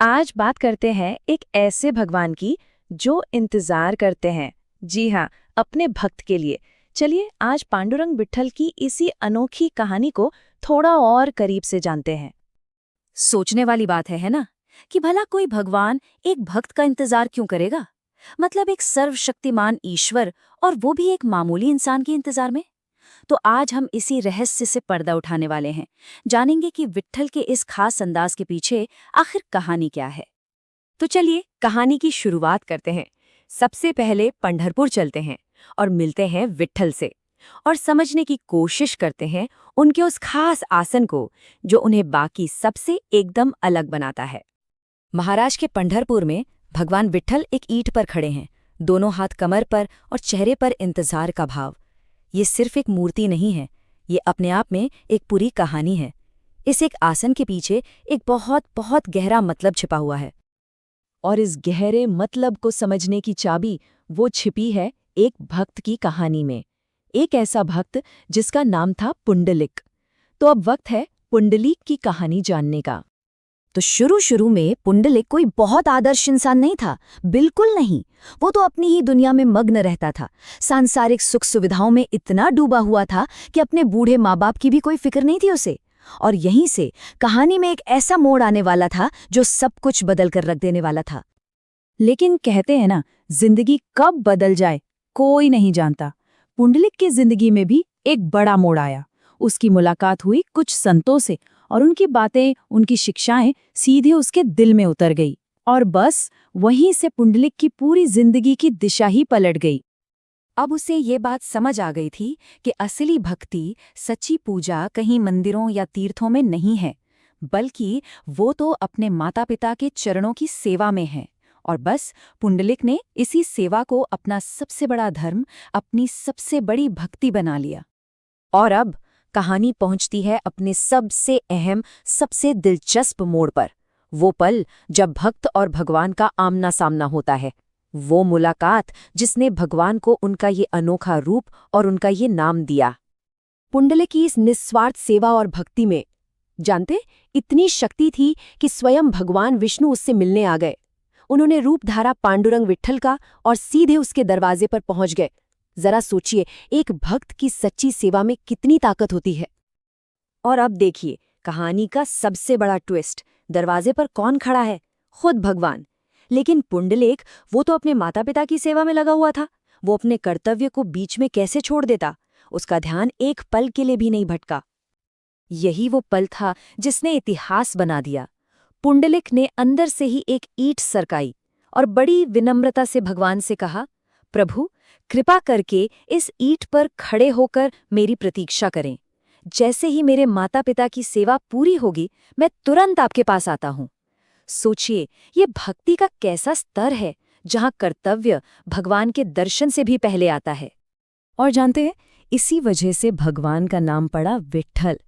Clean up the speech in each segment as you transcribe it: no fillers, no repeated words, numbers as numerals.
आज बात करते हैं एक ऐसे भगवान की जो इंतजार करते हैं। जी हाँ, अपने भक्त के लिए। चलिए आज पांडुरंग विट्ठल की इसी अनोखी कहानी को थोड़ा और करीब से जानते हैं। सोचने वाली बात है ना, कि भला कोई भगवान एक भक्त का इंतजार क्यों करेगा। मतलब एक सर्वशक्तिमान ईश्वर, और वो भी एक मामूली इंसान के इंतजार में। तो आज हम इसी रहस्य से पर्दा उठाने वाले हैं। जानेंगे कि विट्ठल के इस खास अंदाज के पीछे आखिर कहानी क्या है। तो चलिए कहानी की शुरुआत करते हैं। सबसे पहले पंढरपुर चलते हैं और मिलते हैं विट्ठल से, और समझने की कोशिश करते हैं उनके उस खास आसन को जो उन्हें बाकी सबसे एकदम अलग बनाता है। महाराष्ट्र के पंढरपुर में भगवान विट्ठल एक ईंट पर खड़े हैं, दोनों हाथ कमर पर और चेहरे पर इंतजार का भाव। ये सिर्फ एक मूर्ति नहीं है, ये अपने आप में एक पूरी कहानी है। इस एक आसन के पीछे एक बहुत बहुत गहरा मतलब छिपा हुआ है, और इस गहरे मतलब को समझने की चाबी वो छिपी है एक भक्त की कहानी में। एक ऐसा भक्त जिसका नाम था पुंडलिक। तो अब वक्त है पुंडलिक की कहानी जानने का। तो शुरू में पुंडलिक कोई बहुत आदर्श इंसान नहीं था, बिल्कुल नहीं। वो तो अपनी ही दुनिया में मग्न रहता था, सांसारिक सुख सुविधाओं में इतना डूबा हुआ था कि अपने बूढ़े माँ बाप की भी कोई फिक्र नहीं थी उसे। और यहीं से कहानी में एक ऐसा मोड़ आने वाला था जो सब कुछ बदल कर रख देने वाला था। लेकिन कहते हैं ना, जिंदगी कब बदल जाए कोई नहीं जानता। पुंडलिक की जिंदगी में भी एक बड़ा मोड़ आया। उसकी मुलाकात हुई कुछ संतों से, और उनकी बातें, उनकी शिक्षाएं सीधे उसके दिल में उतर गई। और बस वहीं से पुंडलिक की पूरी जिंदगी की दिशा ही पलट गई। अब उसे ये बात समझ आ गई थी कि असली भक्ति, सच्ची पूजा कहीं मंदिरों या तीर्थों में नहीं है, बल्कि वो तो अपने माता पिता के चरणों की सेवा में है। और बस पुंडलिक ने इसी सेवा को अपना सबसे बड़ा धर्म, अपनी सबसे बड़ी भक्ति बना लिया। और अब कहानी पहुंचती है अपने सबसे अहम, सबसे दिलचस्प मोड़ पर। वो पल जब भक्त और भगवान का आमना सामना होता है। वो मुलाकात जिसने भगवान को उनका ये अनोखा रूप और उनका ये नाम दिया। पुंडलिक की इस निस्वार्थ सेवा और भक्ति में, जानते, इतनी शक्ति थी कि स्वयं भगवान विष्णु उससे मिलने आ गए। उन्होंने रूप धारा पांडुरंग विट्ठल का और सीधे उसके दरवाजे पर पहुंच गए। जरा सोचिए, एक भक्त की सच्ची सेवा में कितनी ताकत होती है। और अब देखिए कहानी का सबसे बड़ा ट्विस्ट। दरवाजे पर कौन खड़ा है? खुद भगवान। लेकिन पुंडलिक, वो तो अपने माता पिता की सेवा में लगा हुआ था। वो अपने कर्तव्य को बीच में कैसे छोड़ देता? उसका ध्यान एक पल के लिए भी नहीं भटका। यही वो पल था जिसने इतिहास बना दिया। पुंडलिक ने अंदर से ही एक ईंट सरकाई और बड़ी विनम्रता से भगवान से कहा, प्रभु, कृपा करके इस ईंट पर खड़े होकर मेरी प्रतीक्षा करें। जैसे ही मेरे माता पिता की सेवा पूरी होगी, मैं तुरंत आपके पास आता हूँ। सोचिए, ये भक्ति का कैसा स्तर है, जहाँ कर्तव्य भगवान के दर्शन से भी पहले आता है। और जानते हैं, इसी वजह से भगवान का नाम पड़ा विट्ठल,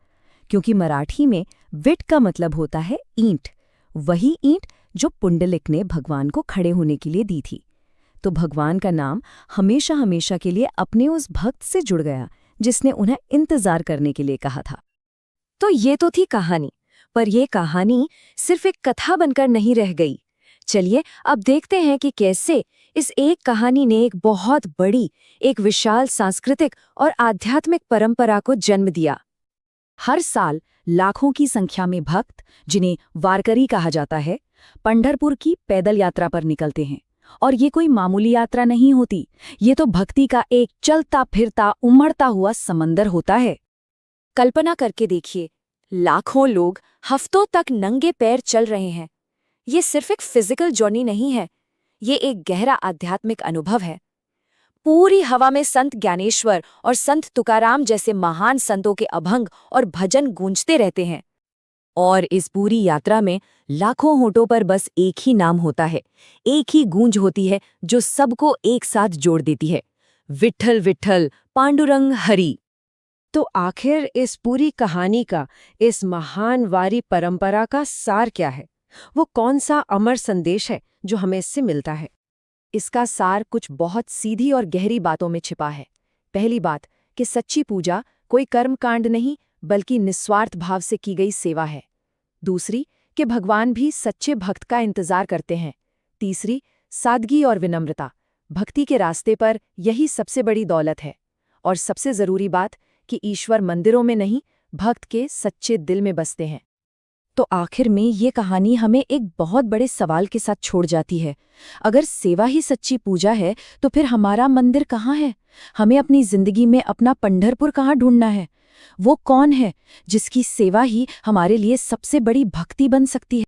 क्योंकि मराठी में विट का मतलब होता है ईंट। वही ईंट जो पुंडलिक ने भगवान को खड़े होने के लिए दी थी। तो भगवान का नाम हमेशा हमेशा के लिए अपने उस भक्त से जुड़ गया जिसने उन्हें इंतजार करने के लिए कहा था। तो ये तो थी कहानी, पर यह कहानी सिर्फ एक कथा बनकर नहीं रह गई। चलिए अब देखते हैं कि कैसे इस एक कहानी ने एक बहुत बड़ी, एक विशाल सांस्कृतिक और आध्यात्मिक परंपरा को जन्म दिया। हर साल लाखों की संख्या में भक्त, जिन्हें वारकरी कहा जाता है, पंढरपुर की पैदल यात्रा पर निकलते हैं। और ये कोई मामूली यात्रा नहीं होती, ये तो भक्ति का एक चलता फिरता उमड़ता हुआ समंदर होता है। कल्पना करके देखिए, लाखों लोग हफ्तों तक नंगे पैर चल रहे हैं। ये सिर्फ एक फिजिकल जर्नी नहीं है, ये एक गहरा आध्यात्मिक अनुभव है। पूरी हवा में संत ज्ञानेश्वर और संत तुकाराम जैसे महान संतों के अभंग और भजन गूंजते रहते हैं। और इस पूरी यात्रा में लाखों होठों पर बस एक ही नाम होता है, एक ही गूंज होती है जो सबको एक साथ जोड़ देती है, विट्ठल विट्ठल पांडुरंग हरि। तो आखिर इस पूरी कहानी का, इस महान वारी परंपरा का सार क्या है? वो कौन सा अमर संदेश है जो हमें इससे मिलता है? इसका सार कुछ बहुत सीधी और गहरी बातों में छिपा है। पहली बात कि सच्ची पूजा कोई कर्मकांड नहीं, बल्कि निस्वार्थ भाव से की गई सेवा है। दूसरी कि भगवान भी सच्चे भक्त का इंतजार करते हैं। तीसरी, सादगी और विनम्रता। भक्ति के रास्ते पर यही सबसे बड़ी दौलत है। और सबसे जरूरी बात कि ईश्वर मंदिरों में नहीं, भक्त के सच्चे दिल में बसते हैं। तो आखिर में ये कहानी हमें एक बहुत बड़े सवाल के साथ छोड़ जाती है। अगर सेवा ही सच्ची पूजा है तो फिर हमारा मंदिर कहाँ है? हमें अपनी जिंदगी में अपना पंढरपुर कहाँ ढूंढना है? वो कौन है जिसकी सेवा ही हमारे लिए सबसे बड़ी भक्ति बन सकती है?